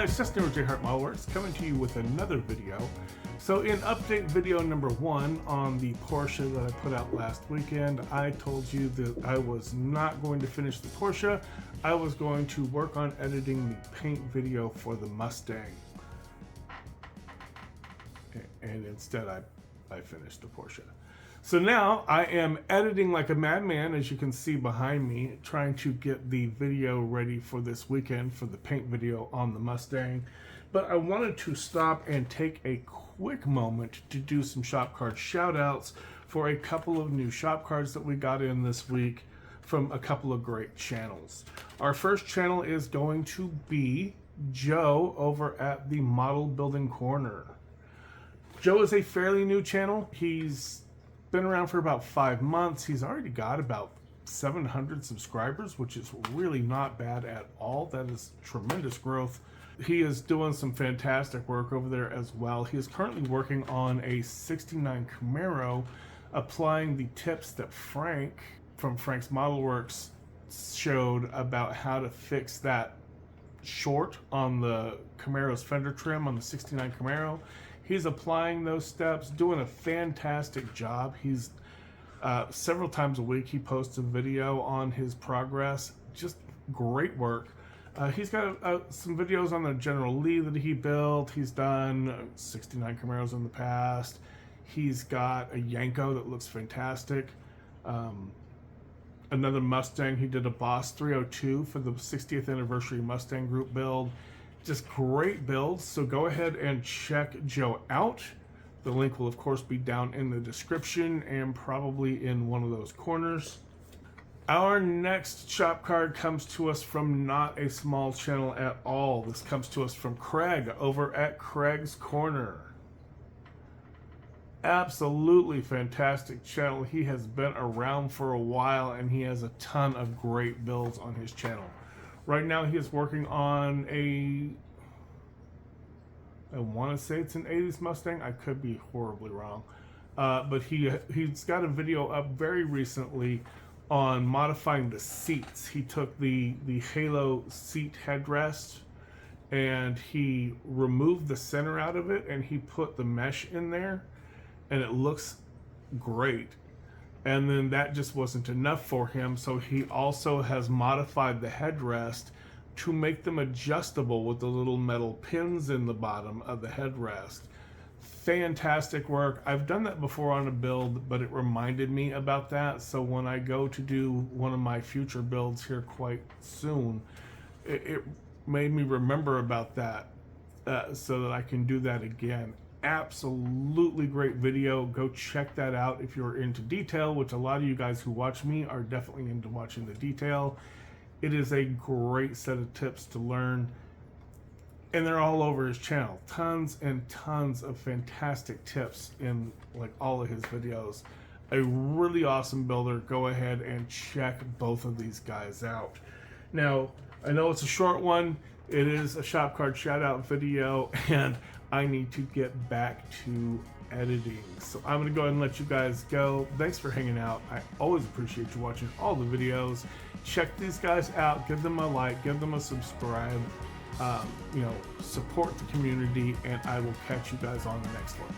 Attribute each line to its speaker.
Speaker 1: guys, Justin with JHart Modelworks coming to you with another video. So in update video number 1 on the Porsche that I put out last weekend, I told you that I was not going to finish the Porsche. I was going to work on editing the paint video for the Mustang. And instead I finished the Porsche. So now I am editing like a madman, as you can see behind me, trying to get the video ready for this weekend for the paint video on the Mustang. But I wanted to stop and take a quick moment to do some shop card shout outs for a couple of new shop cards that we got in this week from a couple of great channels. Our first channel is going to be Joe over at the Model Building Corner. Joe is a fairly new channel. He's been around for about 5 months. He's already got about 700 subscribers, which is really not bad at all. That is tremendous growth. He is doing some fantastic work over there as well. He is currently working on a 69 Camaro, applying the tips that Frank from Frank's Modelworks showed about how to fix that short on the Camaro's fender trim on the 69 Camaro. He's applying those steps, doing a fantastic job. He's several times a week he posts a video on his progress. Just great work. He's got some videos on the General Lee that he built. He's done 69 Camaros in the past. He's got a Yanko that looks fantastic. Another Mustang. He did a Boss 302 for the 60th anniversary Mustang group build. Just great builds, so go ahead and check Joe out. The link will of course be down in the description and probably in one of those corners. Our next shop card comes to us from not a small channel at all. This comes to us from Kreg over at Kreg's Korner. Absolutely fantastic channel. He has been around for a while and he has a ton of great builds on his channel. Right now he is working on I want to say it's an 80s Mustang. I could be horribly wrong. But he's got a video up very recently on modifying the seats. He took the Halo seat headrest and he removed the center out of it and he put the mesh in there and it looks great. And then that just wasn't enough for him, so he also has modified the headrest to make them adjustable with the little metal pins in the bottom of the headrest. Fantastic work. I've done that before on a build, but it reminded me about that, so when I go to do one of my future builds here quite soon, it made me remember about that so that I can do that again. Absolutely great video. Go check that out if you're into detail, which a lot of you guys who watch me are definitely into watching the detail. It is a great set of tips to learn, and they're all over his channel. Tons and tons of fantastic tips in like all of his videos. A really awesome builder. Go ahead and check both of these guys out. Now, I know it's a short one. It is a shop card shout out video, and I need to get back to editing. So I'm going to go ahead and let you guys go. Thanks for hanging out. I always appreciate you watching all the videos. Check these guys out. Give them a like. Give them a subscribe. Support the community, and I will catch you guys on the next one.